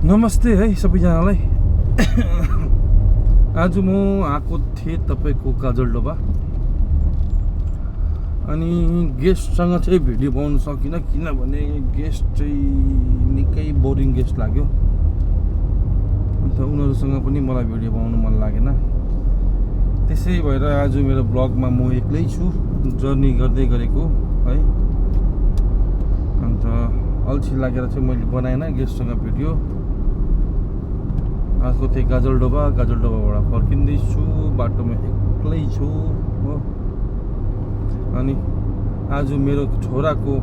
नमस्ते है सबैजनालाई। आज म आएको थिएँ तपाईको काजलडोबा अनि गेस्टसँग चाहिँ भिडियो बनाउन सकिनँ किनभने गेस्ट चाहिँ निकै बोरिङ गेस्ट लाग्यो। अन्त उनीहरूसँग पनि मलाई भिडियो बनाउन मन लागेन। त्यसै भएर आज मेरो ब्लगमा म एक्लै छु जर्नी गर्दै गरेको है। अन्त अल्छी लागेर चाहिँ मैले बनाएन गेस्टसँग भिडियो। आजको थिएँ गाजलडोबाबाट फर्किँदैछु, बाटोमा एक्लै छु हो। अनि आज मेरो छोराको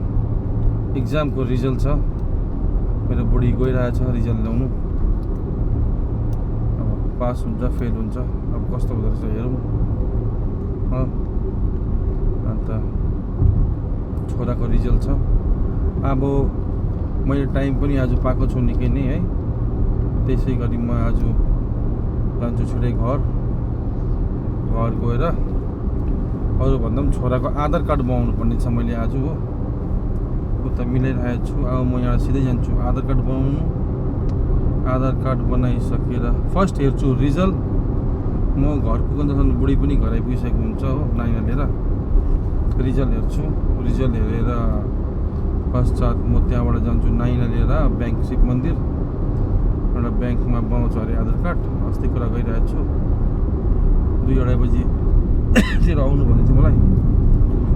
इक्जामको रिजल्ट छ। मेरो बुढी गइरहेछ रिजल्ट ल्याउनु। अब पास हुन्छ फेल हुन्छ, अब कस्तो हुँदो रहेछ हेरौँ। अन्त छोराको रिजल्ट छ। अब मैले टाइम पनि आज पाएको छु निकै नै है। त्यसै गरी म आज जान्छु छिटै घर गएर अरूभन्दा पनि छोराको आधार कार्ड बनाउनु पर्ने छ मैले आज हो। उता मिलाइरहेको छु। अब म यहाँ सिधै जान्छु आधार कार्ड बनाउनु। आधार कार्ड बनाइसकेर फर्स्ट हेर्छु रिजल्ट। म घर पुग्दासम्म बुढी पनि घर आइपुगिसकेको हुन्छ हो नानीलाई लिएर। रिजल्ट हेर्छु, रिजल्ट हेरेर पश्चात म त्यहाँबाट जान्छु नानीलाई लिएर ब्याङ्क शिव मन्दिर। एउटा ब्याङ्कमा बनाउँछु अरे आधार कार्ड। अस्ति कुरा गरिरहेको छु 2-2:30 बजी तिर आउनु भनेको थियो मलाई।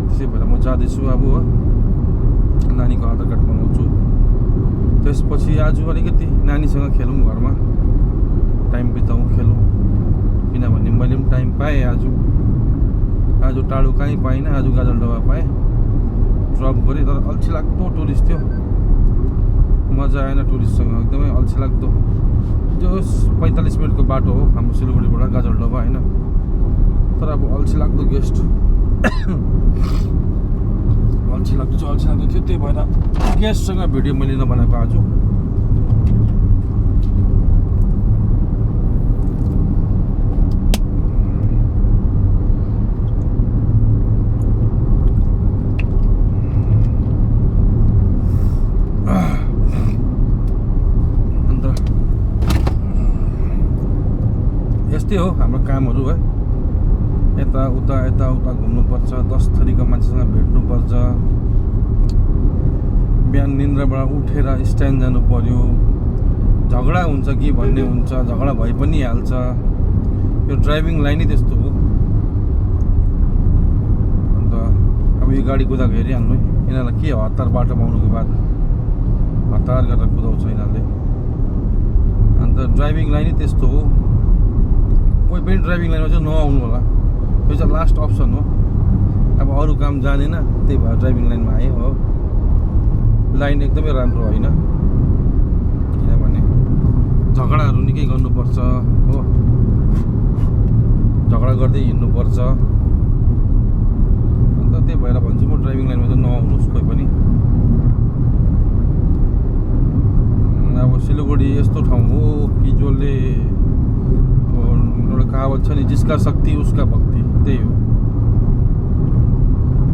त्यसै भएर म जाँदैछु अब हो। नानीको आधार कार्ड बनाउँछु। त्यसपछि आज अलिकति नानीसँग खेलौँ, घरमा टाइम बिताउँ, खेलौँ। किनभने मैले पनि टाइम पाएँ आज टाढो कहीँ पाइनँ। आज गाजलडोबा पाएँ, ड्रप गरेँ। तर अल्छी लाग्दो टुरिस्ट थियो, मजा आएन टुरिस्टसँग, एकदमै अल्छी लाग्दो। जो 45 मिनटको बाटो हो हाम्रो सिलगढीबाट गाजलडोबा होइन। तर अब अल्छी लाग्दो गेस्ट अल्छी लाग्दो थियो। त्यही भएर गेस्टसँग भिडियो मैले नबनाएको आज। यस्तै हो हाम्रो कामहरू है। यताउता घुम्नुपर्छ, 10 थरीको मान्छेसँग भेट्नुपर्छ। बिहान निन्द्राबाट उठेर स्ट्यान्ड जानु पर्यो। झगडा हुन्छ कि भन्ने हुन्छ, झगडा भइ पनि हाल्छ। यो ड्राइभिङ लाइनै त्यस्तो हो। अन्त अब यो गाडी कुदाएको हेरिहाल्नु है। यिनीहरूलाई के हतार बाटो पाउनुको बाद हतार गरेर कुदाउँछ यिनीहरूले। अन्त ड्राइभिङ लाइनै त्यस्तो हो। कोही पनि ड्राइभिङ लाइनमा चाहिँ नआउनु होला, यो चाहिँ लास्ट अप्सन हो। अब अरू काम जानेन, त्यही भएर ड्राइभिङ लाइनमा आयो हो। लाइन एकदमै राम्रो होइन, किनभने झगडाहरू निकै गर्नुपर्छ हो। झगडा गर्दै हिँड्नुपर्छ। अन्त त्यही भएर भन्छु म ड्राइभिङ लाइनमा चाहिँ नआउनुहोस् कोही पनि। अब सिलगढी यस्तो ठाउँ हो कि जसले एउटा कहावत छ नि, जिसका शक्ति उसका भक्ति, त्यही हो।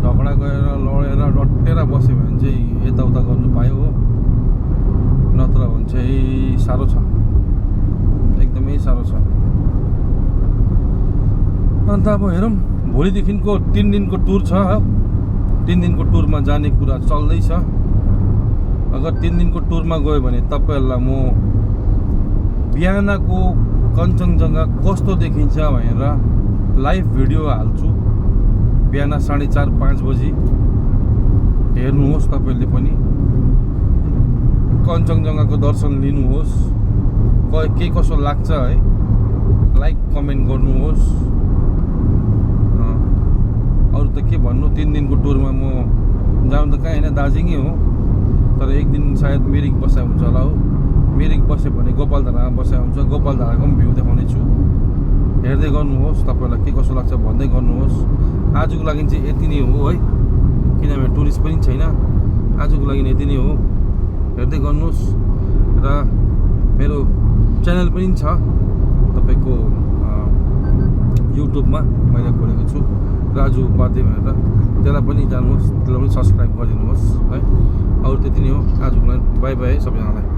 झगडा गएर लडेर डटेर बस्यो भने चाहिँ यताउता गर्नु पायो हो। नत्र भने चाहिँ साह्रो छ, एकदमै साह्रो छ। अन्त अब हेरौँ, भोलिदेखिको 3 दिनको टुर छ। 3 दिनको टुरमा जाने कुरा चल्दैछ। अगर 3 दिनको टुरमा गयो भने तपाईँहरूलाई म बिहानको कञ्चनजङ्घा कस्तो देखिन्छ भनेर लाइभ भिडियो हाल्छु। बिहान 4:30-5 बजी हेर्नुहोस्। तपाईँले पनि कञ्चनजङ्घाको दर्शन लिनुहोस्। के कसो लाग्छ है, लाइक कमेन्ट गर्नुहोस्। अरू त के भन्नु, 3 दिनको टुरमा म जानु त कहीँ होइन, दार्जिलिङै हो। तर एक दिन सायद मिरिक बसाइ हुन्छ होला हो। मिरिक बस्यो भने गोपालधारामा बसाइ हुन्छ। गोपालधाराको पनि भ्यू देखाउने छु। हेर्दै गर्नुहोस्, तपाईँलाई के कसो लाग्छ भन्दै गर्नुहोस्। आजको लागि चाहिँ यति नै हो है, किनभने टुरिस्ट पनि छैन। आजको लागि यति नै हो, हेर्दै गर्नुहोस्। र मेरो च्यानल पनि छ तपाईँको युट्युबमा, मैले खोलेको छु राजु उपाध्याय भनेर। त्यसलाई पनि जानुहोस्, त्यसलाई पनि सब्सक्राइब गरिदिनुहोस् है। अरू त्यति नै हो आजको लागि। बाई बाई सबैजनालाई।